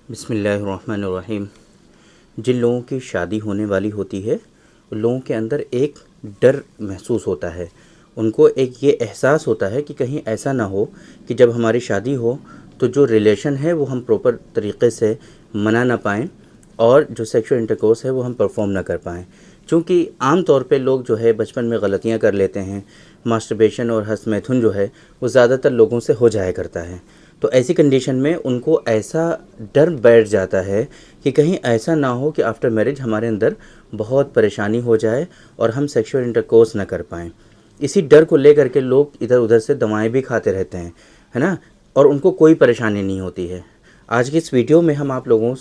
बिस्मिल्लाहिर्रहमानिर्रहीम। जिन लोगों की शादी होने वाली होती है उन लोगों के अंदर एक डर महसूस होता है। उनको एक ये एहसास होता है कि कहीं ऐसा ना हो कि जब हमारी शादी हो तो जो रिलेशन है वो हम प्रॉपर तरीक़े से मना ना पाएँ और जो सेक्सुअल इंटरकोर्स है वो हम परफॉर्म ना कर पाएँ। चूँकि आम तौर पे लोग जो है बचपन में गलतियाँ कर लेते हैं। मास्टरबेशन और हस्तमैथुन जो है वो ज़्यादातर लोगों से हो जाया करता है। तो ऐसी कंडीशन में उनको ऐसा डर बैठ जाता है कि कहीं ऐसा ना हो कि आफ्टर मैरिज हमारे अंदर बहुत परेशानी हो जाए और हम सेक्सुअल इंटरकोर्स ना कर पाएँ। इसी डर को लेकर के लोग इधर उधर से दवाएं भी खाते रहते हैं, है ना? और उनको कोई परेशानी नहीं होती है। आज की इस वीडियो में हम आप लोगों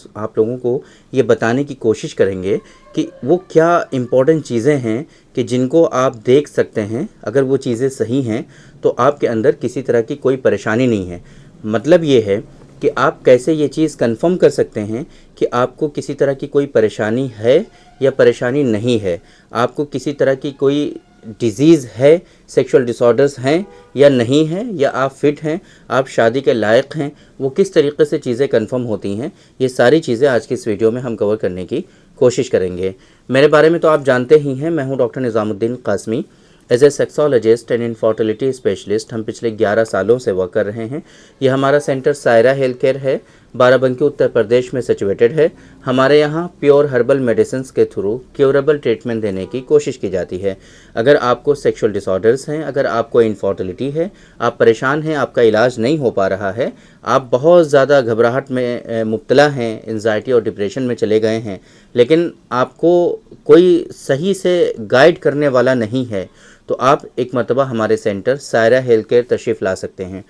को ये बताने की कोशिश करेंगे कि वो क्या इम्पोर्टेंट चीज़ें हैं कि जिनको आप देख सकते हैं। अगर वो चीज़ें सही हैं तो आपके अंदर किसी तरह की कोई परेशानी नहीं है। मतलब ये है कि आप कैसे ये चीज़ कंफर्म कर सकते हैं कि आपको किसी तरह की कोई परेशानी है या परेशानी नहीं है, आपको किसी तरह की कोई डिज़ीज़ है, सेक्सुअल डिसऑर्डर्स हैं या नहीं हैं, या आप फिट हैं, आप शादी के लायक हैं। वो किस तरीके से चीज़ें कंफर्म होती हैं, ये सारी चीज़ें आज की इस वीडियो में हम कवर करने की कोशिश करेंगे। मेरे बारे में तो आप जानते ही हैं, मैं हूँ doctor Nizamuddin Qasmi. As a sexologist and infertility specialist हम पिछले 11 सालों से वर्क कर रहे हैं। ये हमारा सेंटर सायरा हेल्थ केयर है, बाराबंकी उत्तर प्रदेश में सिचुएटेड है। हमारे यहाँ प्योर हर्बल मेडिसिन के थ्रू क्योरेबल ट्रीटमेंट देने की कोशिश की जाती है। अगर आपको सेक्सुअल डिसऑर्डर्स हैं, अगर आपको इनफर्टिलिटी है, आप परेशान हैं, आपका इलाज नहीं हो पा रहा है, आप बहुत ज़्यादा घबराहट में मुब्तला हैं, एंजाइटी और डिप्रेशन में चले गए हैं, लेकिन आपको कोई सही से गाइड करने वाला नहीं है, तो आप एक मरतबा हमारे सेंटर सायरा हेल्थ केयर तशरीफ़ ला सकते हैं।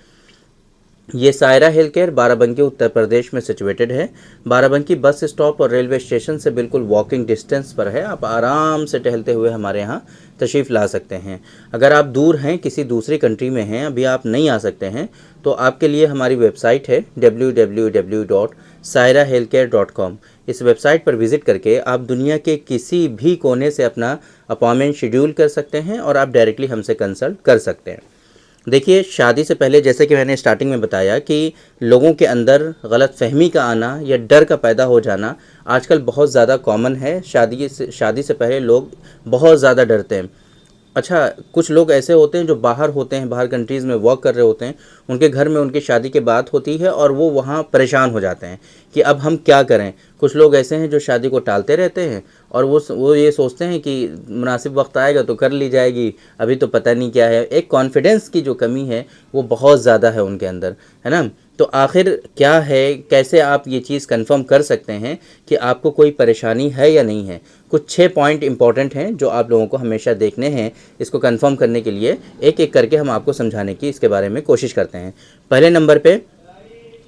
ये सायरा हेल्थ केयर बाराबंकी उत्तर प्रदेश में सिचुएटेड है। बाराबंकी बस स्टॉप और रेलवे स्टेशन से बिल्कुल वॉकिंग डिस्टेंस पर है। आप आराम से टहलते हुए हमारे यहाँ तशरीफ़ ला सकते हैं। अगर आप दूर हैं, किसी दूसरी कंट्री में हैं, अभी आप नहीं आ सकते हैं, तो आपके लिए हमारी वेबसाइट है www.sairahealthcare.com। इस वेबसाइट पर विज़िट करके आप दुनिया के किसी भी कोने से अपना अपॉइंटमेंट शेड्यूल कर सकते हैं और आप डायरेक्टली हमसे कंसल्ट कर सकते हैं। देखिए, शादी से पहले जैसे कि मैंने स्टार्टिंग में बताया कि लोगों के अंदर गलतफहमी का आना या डर का पैदा हो जाना आजकल बहुत ज़्यादा कॉमन है। शादी से पहले लोग बहुत ज़्यादा डरते हैं। अच्छा, कुछ लोग ऐसे होते हैं जो बाहर होते हैं, बाहर कंट्रीज़ में वर्क कर रहे होते हैं, उनके घर में उनकी शादी की बात होती है और वो वहाँ परेशान हो जाते हैं कि अब हम क्या करें। कुछ लोग ऐसे हैं जो शादी को टालते रहते हैं और वो ये सोचते हैं कि मुनासिब वक्त आएगा तो कर ली जाएगी, अभी तो पता नहीं क्या है। एक कॉन्फिडेंस की जो कमी है वो बहुत ज़्यादा है उनके अंदर, है ना? तो आखिर क्या है, कैसे आप ये चीज़ कंफर्म कर सकते हैं कि आपको कोई परेशानी है या नहीं है? कुछ 6 पॉइंट इंपॉर्टेंट हैं जो आप लोगों को हमेशा देखने हैं। इसको कंफर्म करने के लिए एक एक करके हम आपको समझाने की इसके बारे में कोशिश करते हैं। पहले नंबर पे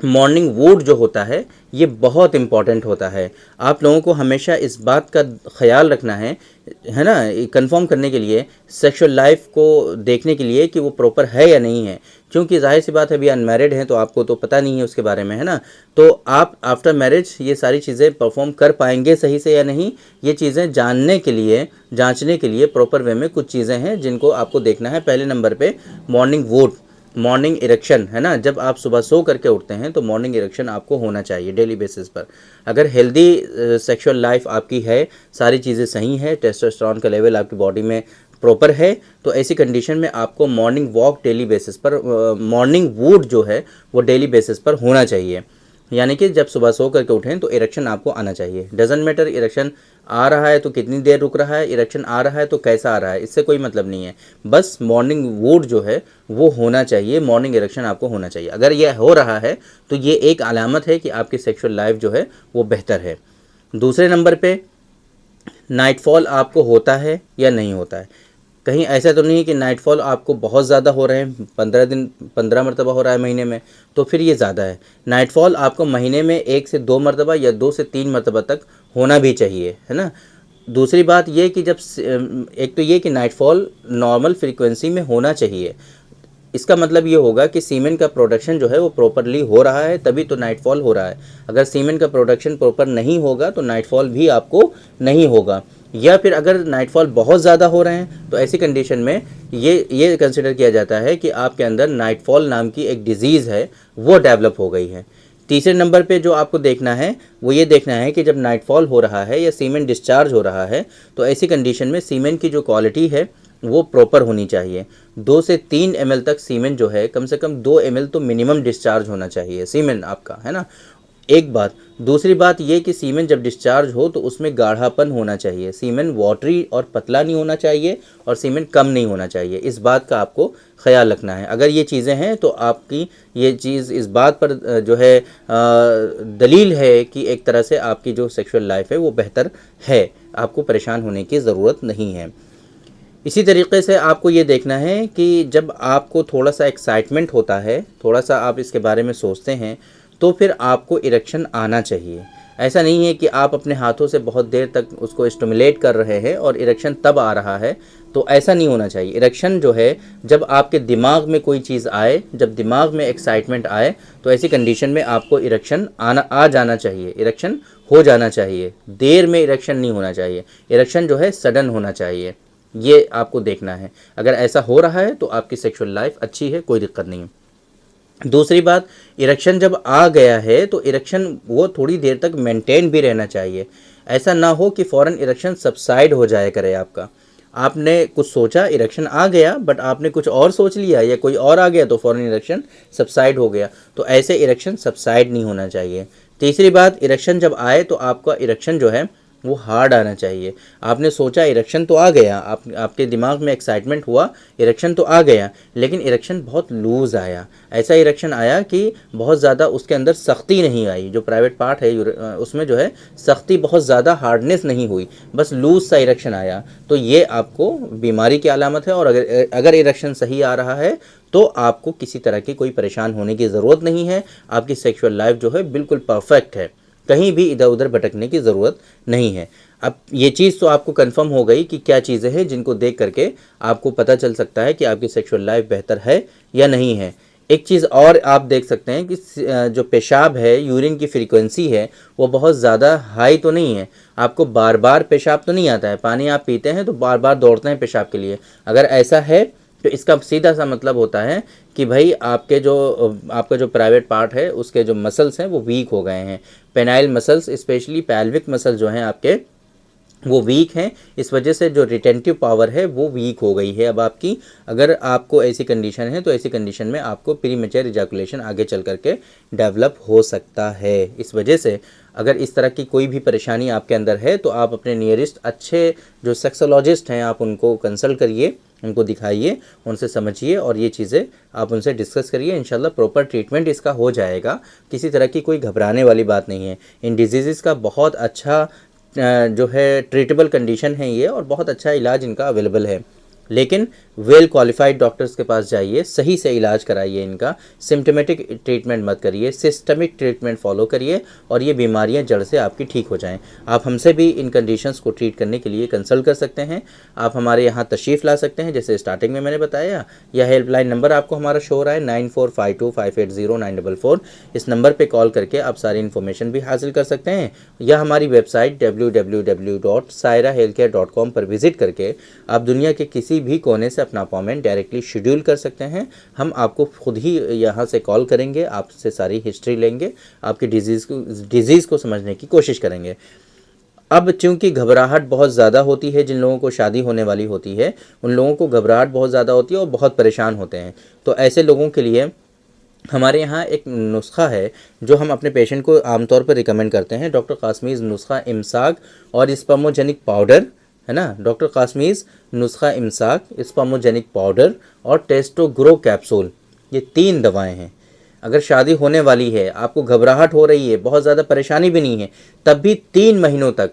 मॉर्निंग वूड जो होता है ये बहुत इम्पॉर्टेंट होता है। आप लोगों को हमेशा इस बात का ख्याल रखना है ना, कंफर्म करने के लिए, सेक्सुअल लाइफ को देखने के लिए कि वो प्रॉपर है या नहीं है। क्योंकि जाहिर सी बात है, अभी अनमैरिड हैं तो आपको तो पता नहीं है उसके बारे में, है ना? तो आप आफ्टर मैरिज ये सारी चीज़ें परफॉर्म कर पाएंगे सही से या नहीं, ये चीज़ें जानने के लिए, जांचने के लिए प्रॉपर वे में कुछ चीज़ें हैं जिनको आपको देखना है। पहले नंबर पे मॉर्निंग वूड, मॉर्निंग इरेक्शन, है ना? जब आप सुबह सो करके उठते हैं तो मॉर्निंग इरेक्शन आपको होना चाहिए डेली बेसिस पर। अगर हेल्दी सेक्सुअल लाइफ आपकी है, सारी चीज़ें सही हैं, टेस्टोस्टेरोन का लेवल आपकी बॉडी में प्रॉपर है, तो ऐसी कंडीशन में आपको मॉर्निंग वॉक डेली बेसिस पर, मॉर्निंग वूड जो है वो डेली बेसिस पर होना चाहिए। यानी कि जब सुबह सो करके उठें तो इरेक्शन आपको आना चाहिए। डजंट मैटर इरेक्शन आ रहा है तो कितनी देर रुक रहा है, इरेक्शन आ रहा है तो कैसा आ रहा है, इससे कोई मतलब नहीं है। बस मॉर्निंग वूड जो है वो होना चाहिए, मॉर्निंग इरेक्शन आपको होना चाहिए। अगर यह हो रहा है तो ये एक अलामत है कि आपकी सेक्सुअल लाइफ जो है वो बेहतर है। दूसरे नंबर पे नाइटफॉल आपको होता है या नहीं होता है। कहीं ऐसा तो नहीं है कि नाइटफॉल आपको बहुत ज़्यादा हो रहे हैं, 15 मरतबा हो रहा है महीने में, तो फिर ये ज़्यादा है। नाइटफॉल आपको महीने में 1 से 2 मरतबा या 2 से 3 मरतबा तक होना भी चाहिए, है ना? दूसरी बात ये कि जब एक तो ये कि नाइटफॉल नॉर्मल फ्रीक्वेंसी में होना चाहिए। इसका मतलब ये होगा कि सीमेन का प्रोडक्शन जो है वो प्रॉपरली हो रहा है, तभी तो नाइटफॉल हो रहा है। अगर सीमेन का प्रोडक्शन प्रॉपर नहीं होगा तो नाइटफॉल भी आपको नहीं होगा। या फिर अगर नाइटफॉल बहुत ज़्यादा हो रहे हैं तो ऐसी कंडीशन में ये कंसिडर किया जाता है कि आपके अंदर नाइटफॉल नाम की एक डिज़ीज़ है वो डेवलप हो गई है। तीसरे नंबर पे जो आपको देखना है वो ये देखना है कि जब नाइटफॉल हो रहा है या सीमेन डिस्चार्ज हो रहा है तो ऐसी कंडीशन में सीमेन की जो क्वालिटी है वो प्रॉपर होनी चाहिए। 2 से 3 ml तक सीमेन जो है, कम से कम 2 ml तो मिनिमम डिस्चार्ज होना चाहिए सीमेन आपका, है ना। एक बात। दूसरी बात ये कि सीमेन जब डिस्चार्ज हो तो उसमें गाढ़ापन होना चाहिए। सीमेन वाटरी और पतला नहीं होना चाहिए और सीमेन कम नहीं होना चाहिए। इस बात का आपको ख्याल रखना है। अगर ये चीज़ें हैं तो आपकी ये चीज़ इस बात पर जो है दलील है कि एक तरह से आपकी जो सेक्सुअल लाइफ है वो बेहतर है, आपको परेशान होने की ज़रूरत नहीं है। इसी तरीके से आपको ये देखना है कि जब आपको थोड़ा सा एक्साइटमेंट होता है, थोड़ा सा आप इसके बारे में सोचते हैं, तो फिर आपको इरेक्शन आना चाहिए। ऐसा नहीं है कि आप अपने हाथों से बहुत देर तक उसको स्टिमुलेट कर रहे हैं और इरेक्शन तब आ रहा है, तो ऐसा नहीं होना चाहिए। इरेक्शन जो है जब आपके दिमाग में कोई चीज़ आए, जब दिमाग में एक्साइटमेंट आए, तो ऐसी कंडीशन में आपको इरेक्शन आ जाना चाहिए, इरेक्शन हो जाना चाहिए। देर में इरेक्शन नहीं होना चाहिए, इरेक्शन जो है सडन होना चाहिए। ये आपको देखना है। अगर ऐसा हो रहा है तो आपकी सेक्सुअल लाइफ अच्छी है, कोई दिक्कत नहीं है। दूसरी बात, इरेक्शन जब आ गया है तो इरेक्शन वो थोड़ी देर तक मेंटेन भी रहना चाहिए। ऐसा ना हो कि फ़ौरन इरेक्शन सबसाइड हो जाए करे आपका। आपने कुछ सोचा, इरेक्शन आ गया, बट आपने कुछ और सोच लिया या कोई और आ गया तो फ़ौरन इरेक्शन सबसाइड हो गया, तो ऐसे इरेक्शन सबसाइड नहीं होना चाहिए। तीसरी बात, इरेक्शन जब आए तो आपका इरेक्शन जो है वो हार्ड आना चाहिए। आपने सोचा इरेक्शन तो आ गया, आपके दिमाग में एक्साइटमेंट हुआ, इरेक्शन तो आ गया, लेकिन इरेक्शन बहुत लूज़ आया। ऐसा इरेक्शन आया कि बहुत ज़्यादा उसके अंदर सख्ती नहीं आई, जो प्राइवेट पार्ट है उसमें जो है सख्ती बहुत ज़्यादा हार्डनेस नहीं हुई, बस लूज़ सा इरेक्शन आया, तो ये आपको बीमारी की अलामत है। और अगर इरेक्शन सही आ रहा है तो आपको किसी तरह की कोई परेशान होने की ज़रूरत नहीं है। आपकी सेक्सुअल लाइफ जो है बिल्कुल परफेक्ट है, कहीं भी इधर उधर भटकने की ज़रूरत नहीं है। अब ये चीज़ तो आपको कंफर्म हो गई कि क्या चीज़ें हैं जिनको देख करके आपको पता चल सकता है कि आपकी सेक्सुअल लाइफ बेहतर है या नहीं है। एक चीज़ और आप देख सकते हैं कि जो पेशाब है, यूरिन की फ्रीक्वेंसी है, वो बहुत ज़्यादा हाई तो नहीं है। आपको बार बार पेशाब तो नहीं आता है, पानी आप पीते हैं तो बार बार दौड़ते हैं पेशाब के लिए। अगर ऐसा है तो इसका सीधा सा मतलब होता है कि भाई आपका जो प्राइवेट पार्ट है उसके जो मसल्स हैं वो वीक हो गए हैं। Penile muscles, specially pelvic muscle जो हैं आपके, वो वीक हैं। इस वजह से जो रिटेंटिव पावर है वो वीक हो गई है अब आपकी। अगर आपको ऐसी कंडीशन है तो ऐसी कंडीशन में आपको प्रीमेच्योर इजैकुलेशन आगे चल करके डेवलप हो सकता है। इस वजह से अगर इस तरह की कोई भी परेशानी आपके अंदर है तो आप अपने नियरेस्ट अच्छे जो सेक्सोलॉजिस्ट हैं आप उनको कंसल्ट करिए, उनको दिखाइए, उनसे समझिए और ये चीज़ें आप उनसे डिस्कस करिए। इंशाल्लाह प्रॉपर ट्रीटमेंट इसका हो जाएगा। किसी तरह की कोई घबराने वाली बात नहीं है। इन डिजीज़ का बहुत अच्छा जो है ट्रीटेबल कंडीशन है ये, और बहुत अच्छा इलाज इनका अवेलेबल है। लेकिन वेल क्वालिफाइड डॉक्टर्स के पास जाइए, सही से इलाज कराइए इनका। सिम्टोमेटिक ट्रीटमेंट मत करिए, सिस्टमिक ट्रीटमेंट फॉलो करिए और ये बीमारियां जड़ से आपकी ठीक हो जाएं। आप हमसे भी इन कंडीशंस को ट्रीट करने के लिए कंसल्ट कर सकते हैं। आप हमारे यहाँ तशरीफ़ ला सकते हैं, जैसे स्टार्टिंग में मैंने बताया। यह हेल्पलाइन नंबर आपको हमारा शो हो रहा है 9452580944। इस नंबर पर कॉल करके आप सारी इन्फॉर्मेशन भी हासिल कर सकते हैं, या हमारी वेबसाइट www.sairahealthcare.com पर विज़िट करके आप दुनिया के किसी भी कोने से अपना अपॉइंटमेंट डायरेक्टली शेड्यूल कर सकते हैं। हम आपको खुद ही यहाँ से कॉल करेंगे, आपसे सारी हिस्ट्री लेंगे, आपकी डिजीज़ को समझने की कोशिश करेंगे। अब चूंकि घबराहट बहुत ज़्यादा होती है, जिन लोगों को शादी होने वाली होती है उन लोगों को घबराहट बहुत ज़्यादा होती है और बहुत परेशान होते हैं, तो ऐसे लोगों के लिए हमारे यहाँ एक नुस्खा है जो हम अपने पेशेंट को आमतौर पर रिकमेंड करते हैं। डॉक्टर कासमीज़ नुस्खा इमसाक और स्पर्मोजेनिक पाउडर, है ना। डॉक्टर कासमीज़ नुस्खा इमसाक, स्पर्मोजेनिक पाउडर और टेस्टोग्रो कैप्सूल, ये 3 दवाएं हैं। अगर शादी होने वाली है, आपको घबराहट हो रही है, बहुत ज़्यादा परेशानी भी नहीं है, तब भी 3 महीनों तक,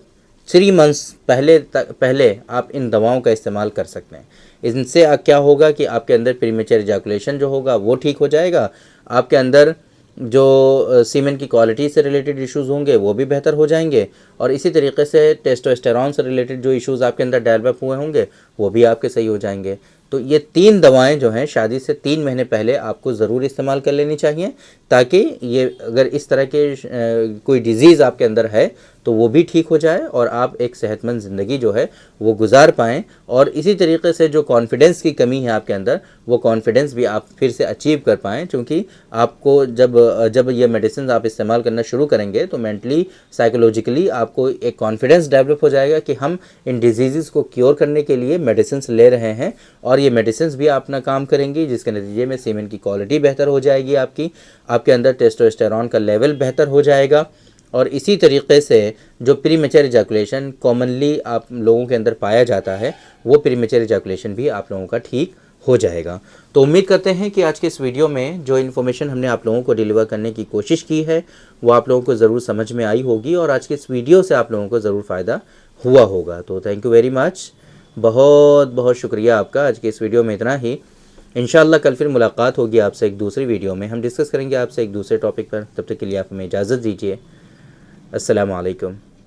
3 मंथ्स पहले आप इन दवाओं का इस्तेमाल कर सकते हैं। इनसे क्या होगा कि आपके अंदर प्रीमेच्योर इजैकुलेशन जो होगा वो ठीक हो जाएगा। आपके अंदर जो सीमेन की क्वालिटी से रिलेटेड इश्यूज़ होंगे वो भी बेहतर हो जाएंगे, और इसी तरीके से टेस्टोस्टेरॉन से रिलेटेड जो इश्यूज़ आपके अंदर डेवलप हुए होंगे वो भी आपके सही हो जाएंगे। तो ये 3 दवाएं जो हैं शादी से 3 महीने पहले आपको ज़रूर इस्तेमाल कर लेनी चाहिए, ताकि ये अगर इस तरह के कोई डिज़ीज़ आपके अंदर है तो वो भी ठीक हो जाए और आप एक सेहतमंद ज़िंदगी जो है वो गुजार पाएँ। और इसी तरीके से जो कॉन्फिडेंस की कमी है आपके अंदर, वो कॉन्फिडेंस भी आप फिर से अचीव कर पाएँ, क्योंकि आपको जब ये मेडिसिन आप इस्तेमाल करना शुरू करेंगे तो मेंटली साइकोलॉजिकली आपको एक कॉन्फिडेंस डेवलप हो जाएगा कि हम इन डिजीज़ को क्योर करने के लिए मेडिसिन ले रहे हैं, और ये मेडिसिन भी अपना काम करेंगी, जिसके नतीजे में सीमेन की क्वालिटी बेहतर हो जाएगी, आपके अंदर टेस्टोस्टेरॉन का लेवल बेहतर हो जाएगा। और इसी तरीके से जो प्रीमेच्योर इजैकुलेशन कॉमनली आप लोगों के अंदर पाया जाता है, वो प्रीमेच्योर इजैकुलेशन भी आप लोगों का ठीक हो जाएगा। तो उम्मीद करते हैं कि आज के इस वीडियो में जो इन्फॉर्मेशन हमने आप लोगों को डिलीवर करने की कोशिश की है वो आप लोगों को ज़रूर समझ में आई होगी, और आज के इस वीडियो से आप लोगों को ज़रूर फ़ायदा हुआ होगा। तो थैंक यू वेरी मच, बहुत बहुत शुक्रिया आपका। आज के इस वीडियो में इतना ही। इंशाल्लाह कल फिर मुलाकात होगी आपसे एक दूसरी वीडियो में, हम डिस्कस करेंगे आपसे एक दूसरे टॉपिक पर। तब तक के लिए आप हमें इजाज़त दीजिए। अस्सलामु अलैकुम।